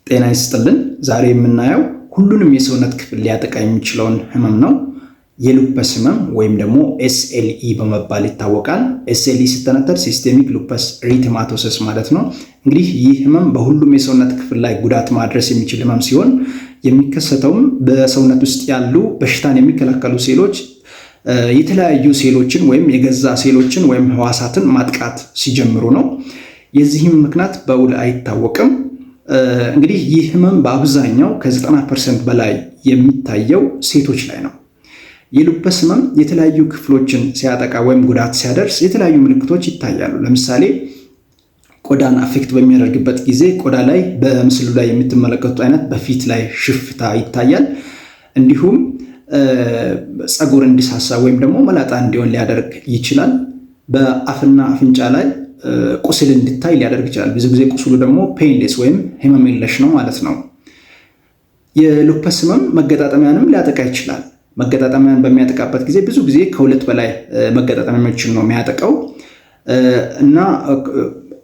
ጤና ይስጥልን። ዛሬ የምናየው ሁሉንም የሰውነት ክፍል ሊያጠቃ የሚችለውን ህመም ነው። የሉፐስ ህመም ወይም ደግሞ SLE በመባል ይታወቃል። SLE ሲተነተን ሲስቴሚክ ሉፐስ ኤሪቴማቶሲስ ማለት ነው። እንግዲህ ይህ ህመም በሁሉም የሰውነት ክፍል ላይ ጉዳት ማድረስ የሚችል ህመም ሲሆን የሚከሰተውም በሰውነት ውስጥ ያሉ በሽታን የሚከላከሉ ሴሎች የተለያዩ ሴሎችን ወይም የገዛ ሴሎችን ወይም ህዋሳትን ማጥቃት ሲጀምሩ ነው። የዚህም ምክንያት በውል አይታወቅም። እንግዲህ ይህ ህመም በአብዛኛው ከ90% በላይ የሚታየው ሴቶች ላይ ነው። የሉፐስ ህመም የተለያዩ ክፍሎችን ሲያጠቃ ወይም ጉዳት ሲያደርስ የተለያዩ ምልክቶች ይታያሉ። ለምሳሌ ቆዳን አፌክት በሚያደርግበት ጊዜ ቆዳ ላይ በምስሉ ላይ የምትመለከቱት አይነት በፊት ላይ ሽፍታ ይታያል። እንዲሁም ፀጉር እንዲሳሳ ወይም ደግሞ መላጣ እንዲሆን ሊያደርግ ይችላል። በአፍና አፍንጫ ላይ ቁስል እንዲታይ ሊያደርግ ይችላል። ብዙ ጊዜ ቁስሉ ደግሞ ፔንሌስ ወይም ህመም የለሽ ነው ማለት ነው። የሉፐስ ህመም መገጣጠሚያንም ሊያጠቃ ይችላል። መገጣጠሚያን በሚያጠቃበት ጊዜ ብዙ ጊዜ ከሁለት በላይ መገጣጠሚያዎችን ነው የሚያጠቃው እና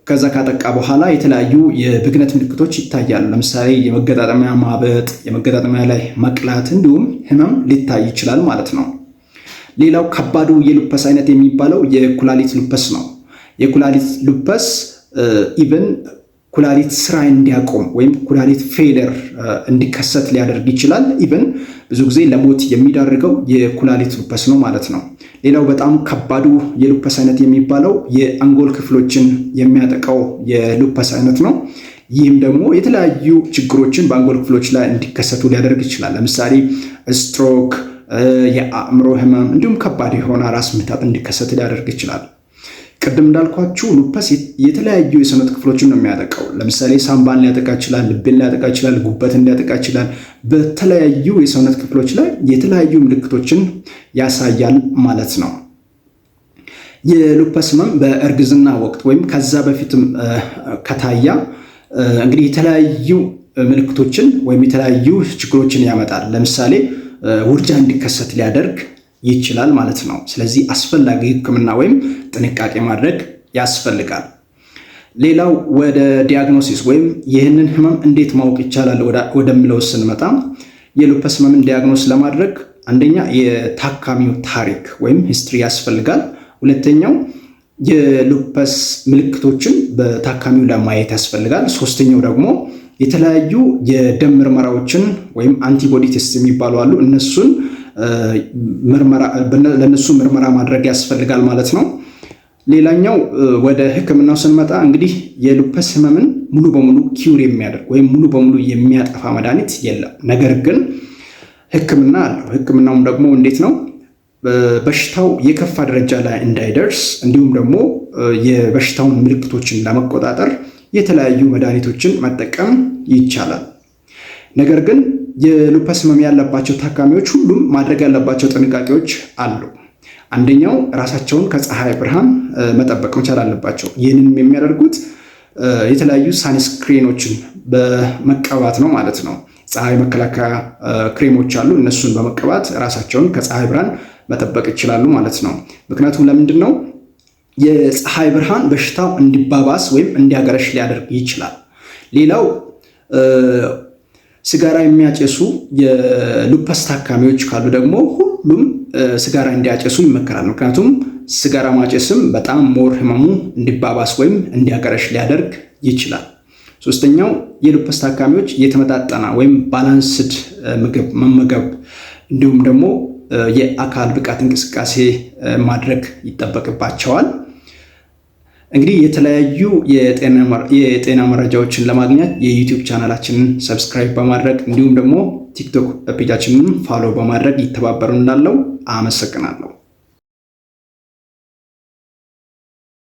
ከዛ ካጠቃ በኋላ የተለያዩ የብግነት ምልክቶች ይታያሉ። ለምሳሌ የመገጣጠሚያ ማበጥ፣ የመገጣጠሚያ ላይ መቅላት እንዲሁም ህመም ሊታይ ይችላል ማለት ነው። ሌላው ከባዱ የሉፐስ አይነት የሚባለው የኩላሊት ሉፐስ ነው። የኩላሊት ሉፐስ ኢቨን ኩላሊት ስራ እንዲያቆም ወይም ኩላሊት ፌለር እንዲከሰት ሊያደርግ ይችላል። ኢቨን ብዙ ጊዜ ለሞት የሚዳርገው የኩላሊት ሉፐስ ነው ማለት ነው። ሌላው በጣም ከባዱ የሉፐስ አይነት የሚባለው የአንጎል ክፍሎችን የሚያጠቃው የሉፐስ አይነት ነው። ይህም ደግሞ የተለያዩ ችግሮችን በአንጎል ክፍሎች ላይ እንዲከሰቱ ሊያደርግ ይችላል። ለምሳሌ ስትሮክ፣ የአእምሮ ህመም እንዲሁም ከባድ የሆነ ራስ ምታት እንዲከሰት ሊያደርግ ይችላል። ቅድም እንዳልኳችሁ ሉፐስ የተለያዩ የሰውነት ክፍሎችን ነው የሚያጠቃው። ለምሳሌ ሳምባን ሊያጠቃ ይችላል፣ ልብን ሊያጠቃ ይችላል፣ ጉበትን ሊያጠቃ ይችላል። በተለያዩ የሰውነት ክፍሎች ላይ የተለያዩ ምልክቶችን ያሳያል ማለት ነው። የሉፐስ ህመም በእርግዝና ወቅት ወይም ከዛ በፊትም ከታያ እንግዲህ የተለያዩ ምልክቶችን ወይም የተለያዩ ችግሮችን ያመጣል። ለምሳሌ ውርጃ እንዲከሰት ሊያደርግ ይችላል ማለት ነው። ስለዚህ አስፈላጊ ሕክምና ወይም ጥንቃቄ ማድረግ ያስፈልጋል። ሌላው ወደ ዲያግኖሲስ ወይም ይህንን ህመም እንዴት ማወቅ ይቻላል ወደሚለው ስንመጣ የሉፐስ ህመምን ዲያግኖስ ለማድረግ አንደኛ የታካሚው ታሪክ ወይም ሂስትሪ ያስፈልጋል። ሁለተኛው የሉፐስ ምልክቶችን በታካሚው ለማየት ያስፈልጋል። ሶስተኛው ደግሞ የተለያዩ የደም ምርመራዎችን ወይም አንቲቦዲ ቴስት የሚባሉ አሉ። ለነሱ ምርመራ ማድረግ ያስፈልጋል ማለት ነው። ሌላኛው ወደ ህክምናው ስንመጣ እንግዲህ የሉፐስ ህመምን ሙሉ በሙሉ ኪውር የሚያደርግ ወይም ሙሉ በሙሉ የሚያጠፋ መድኃኒት የለም። ነገር ግን ህክምና አለው። ህክምናውም ደግሞ እንዴት ነው? በሽታው የከፋ ደረጃ ላይ እንዳይደርስ እንዲሁም ደግሞ የበሽታውን ምልክቶችን ለመቆጣጠር የተለያዩ መድኃኒቶችን መጠቀም ይቻላል። ነገር ግን የሉፐስ ህመም ያለባቸው ታካሚዎች ሁሉም ማድረግ ያለባቸው ጥንቃቄዎች አሉ። አንደኛው ራሳቸውን ከፀሐይ ብርሃን መጠበቅ መቻል አለባቸው። ይህንንም የሚያደርጉት የተለያዩ ሳንስክሪኖችን በመቀባት ነው ማለት ነው። ፀሐይ መከላከያ ክሬሞች አሉ። እነሱን በመቀባት ራሳቸውን ከፀሐይ ብርሃን መጠበቅ ይችላሉ ማለት ነው። ምክንያቱም ለምንድን ነው? የፀሐይ ብርሃን በሽታው እንዲባባስ ወይም እንዲያገረሽ ሊያደርግ ይችላል። ሌላው ሲጋራ የሚያጨሱ የሉፐስ ታካሚዎች ካሉ ደግሞ ሁሉም ሲጋራ እንዲያጨሱ ይመከራል። ምክንያቱም ሲጋራ ማጨስም በጣም ሞር ህመሙ እንዲባባስ ወይም እንዲያገረሽ ሊያደርግ ይችላል። ሶስተኛው የሉፐስ ታካሚዎች የተመጣጠነ ወይም ባላንስድ ምግብ መመገብ እንዲሁም ደግሞ የአካል ብቃት እንቅስቃሴ ማድረግ ይጠበቅባቸዋል። እንግዲህ የተለያዩ የጤና መረጃዎችን ለማግኘት የዩቲዩብ ቻናላችንን ሰብስክራይብ በማድረግ እንዲሁም ደግሞ ቲክቶክ ፔጃችንን ፋሎ በማድረግ ይተባበሩ እንዳለው አመሰግናለሁ።